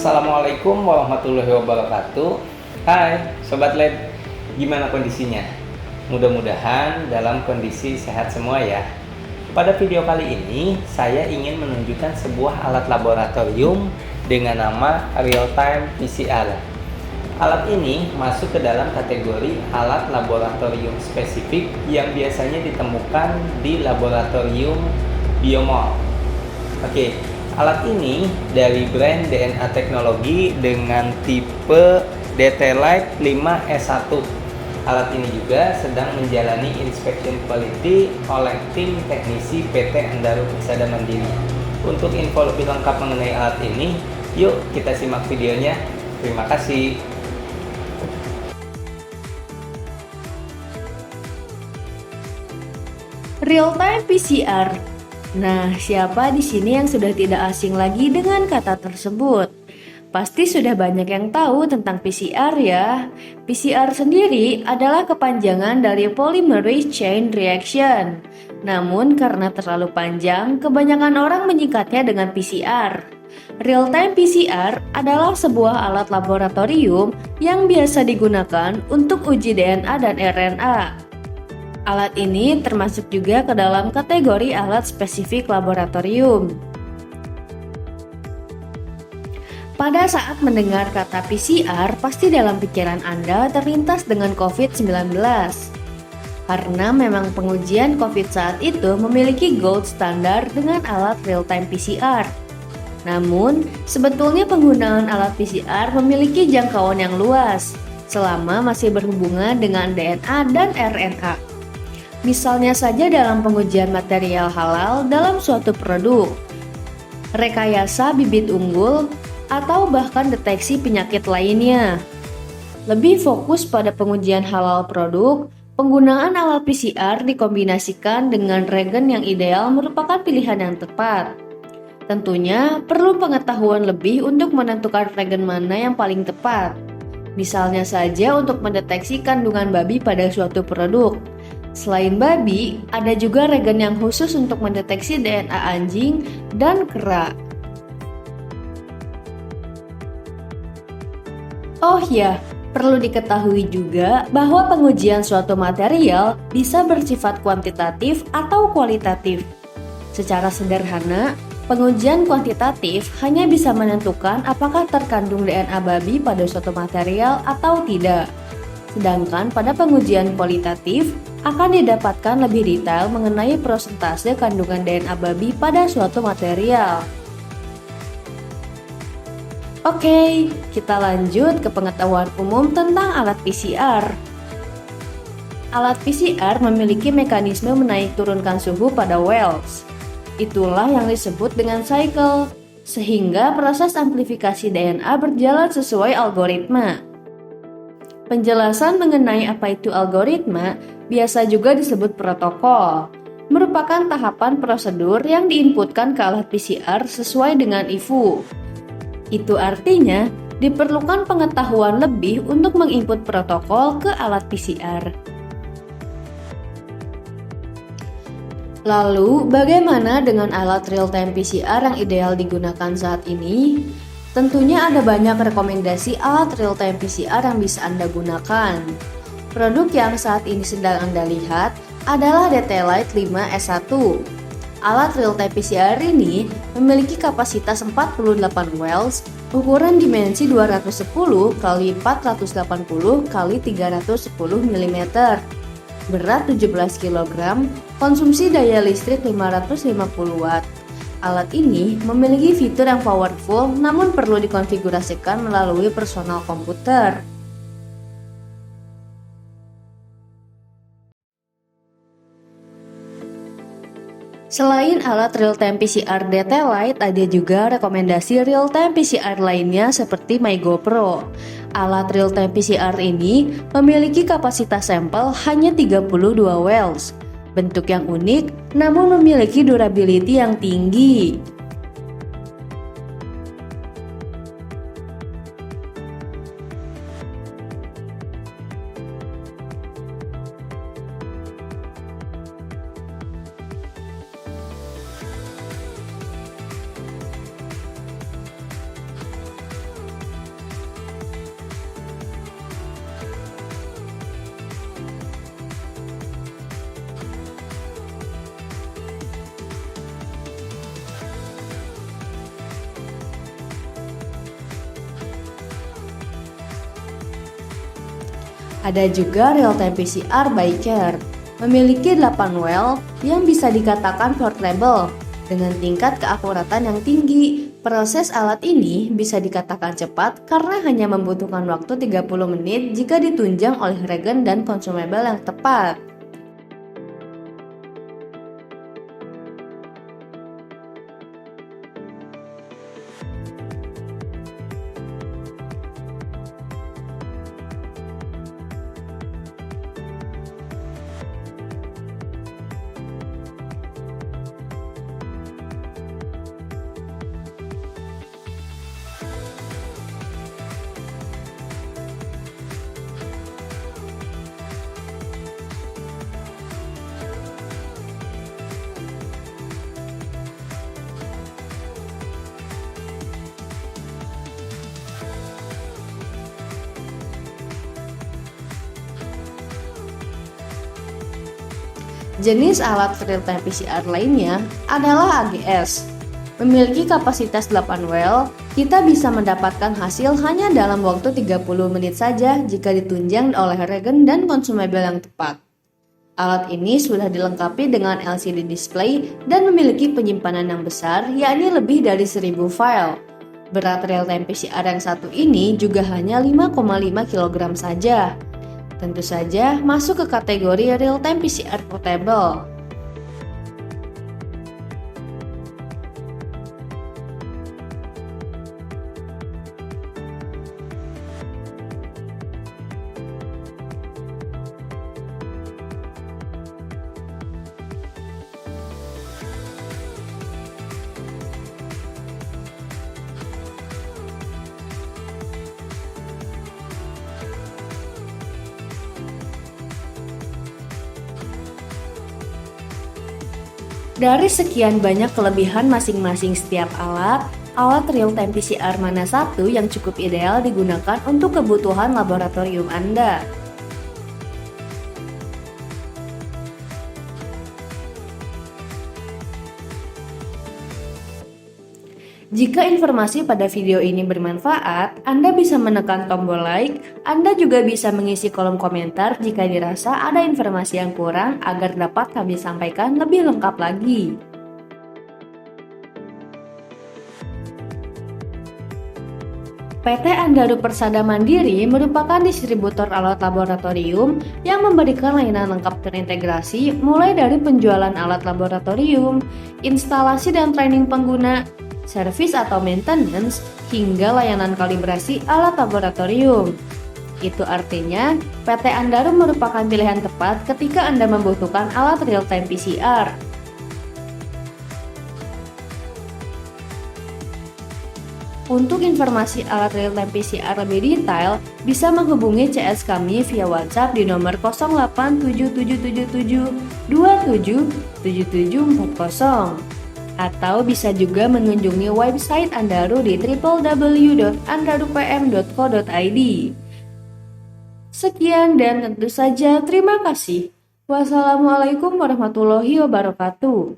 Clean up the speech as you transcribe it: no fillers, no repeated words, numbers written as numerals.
Assalamualaikum warahmatullahi wabarakatuh. Hai Sobat Lab, gimana kondisinya? Mudah-mudahan dalam kondisi sehat semua ya. Pada video kali ini, saya ingin menunjukkan sebuah alat laboratorium dengan nama Real-Time PCR. Alat ini masuk ke dalam kategori alat laboratorium spesifik yang biasanya ditemukan di laboratorium biomol. Oke, alat ini dari brand DNA Teknologi dengan tipe DT-Lite 5S1. Alat ini juga sedang menjalani inspection quality oleh tim teknisi PT Andaro Persada Mandiri. Untuk info lebih lengkap mengenai alat ini, yuk kita simak videonya. Terima kasih. Real-time PCR. Nah, siapa di sini yang sudah tidak asing lagi dengan kata tersebut? Pasti sudah banyak yang tahu tentang PCR ya. PCR sendiri adalah kepanjangan dari Polymerase Chain Reaction. Namun karena terlalu panjang, kebanyakan orang menyingkatnya dengan PCR. Real-time PCR adalah sebuah alat laboratorium yang biasa digunakan untuk uji DNA dan RNA. Alat ini termasuk juga ke dalam kategori alat spesifik laboratorium. Pada saat mendengar kata PCR, pasti dalam pikiran Anda terlintas dengan COVID-19. Karena memang pengujian COVID saat itu memiliki gold standar dengan alat real-time PCR. Namun, sebetulnya penggunaan alat PCR memiliki jangkauan yang luas, selama masih berhubungan dengan DNA dan RNA. Misalnya saja dalam pengujian material halal dalam suatu produk, rekayasa bibit unggul, atau bahkan deteksi penyakit lainnya. Lebih fokus pada pengujian halal produk, penggunaan alat PCR dikombinasikan dengan reagen yang ideal merupakan pilihan yang tepat. Tentunya perlu pengetahuan lebih untuk menentukan reagen mana yang paling tepat. Misalnya saja untuk mendeteksi kandungan babi pada suatu produk. Selain babi, ada juga reagen yang khusus untuk mendeteksi DNA anjing dan kera. Oh ya, perlu diketahui juga bahwa pengujian suatu material bisa bersifat kuantitatif atau kualitatif. Secara sederhana, pengujian kuantitatif hanya bisa menentukan apakah terkandung DNA babi pada suatu material atau tidak. Sedangkan pada pengujian kualitatif akan didapatkan lebih detail mengenai persentase kandungan DNA babi pada suatu material. Oke, kita lanjut ke pengetahuan umum tentang alat PCR. Alat PCR memiliki mekanisme menaik turunkan suhu pada wells. Itulah yang disebut dengan cycle, sehingga proses amplifikasi DNA berjalan sesuai algoritma. Penjelasan mengenai apa itu algoritma biasa juga disebut protokol, merupakan tahapan prosedur yang diinputkan ke alat PCR sesuai dengan IFU. Itu artinya diperlukan pengetahuan lebih untuk menginput protokol ke alat PCR. Lalu, bagaimana dengan alat real-time PCR yang ideal digunakan saat ini? Tentunya ada banyak rekomendasi alat real-time PCR yang bisa Anda gunakan. Produk yang saat ini sedang Anda lihat adalah DT-Lite 5S1. Alat real-time PCR ini memiliki kapasitas 48 wells, ukuran dimensi 210 x 480 x 310 mm, berat 17 kg, konsumsi daya listrik 550 watt. Alat ini memiliki fitur yang powerful namun perlu dikonfigurasikan melalui personal komputer. Selain alat real-time PCR DT-Lite, ada juga rekomendasi real-time PCR lainnya seperti MyGoPro. Alat real-time PCR ini memiliki kapasitas sampel hanya 32 wells. Bentuk yang unik namun memiliki durability yang tinggi. Ada juga real-time PCR by Care, memiliki 8 well yang bisa dikatakan portable dengan tingkat keakuratan yang tinggi. Proses alat ini bisa dikatakan cepat karena hanya membutuhkan waktu 30 menit jika ditunjang oleh regen dan konsumabel yang tepat. Jenis alat real-time PCR lainnya adalah AGS. Memiliki kapasitas 8 well, kita bisa mendapatkan hasil hanya dalam waktu 30 menit saja jika ditunjang oleh regen dan konsumabel yang tepat. Alat ini sudah dilengkapi dengan LCD display dan memiliki penyimpanan yang besar, yakni lebih dari 1000 file. Berat real-time PCR yang satu ini juga hanya 5,5 kg saja. Tentu saja masuk ke kategori real-time PCR portable. Dari sekian banyak kelebihan masing-masing setiap alat, alat real-time PCR mana satu yang cukup ideal digunakan untuk kebutuhan laboratorium Anda? Jika informasi pada video ini bermanfaat, Anda bisa menekan tombol like. Anda juga bisa mengisi kolom komentar jika dirasa ada informasi yang kurang agar dapat kami sampaikan lebih lengkap lagi. PT Andaru Persada Mandiri merupakan distributor alat laboratorium yang memberikan layanan lengkap terintegrasi mulai dari penjualan alat laboratorium, instalasi dan training pengguna, servis atau maintenance, hingga layanan kalibrasi alat laboratorium. Itu artinya, PT Andaru merupakan pilihan tepat ketika Anda membutuhkan alat real-time PCR. Untuk informasi alat real-time PCR lebih detail, bisa menghubungi CS kami via WhatsApp di nomor 087777277740. Atau bisa juga mengunjungi website Andaru di www.andarupm.co.id. Sekian dan tentu saja terima kasih. Wassalamualaikum warahmatullahi wabarakatuh.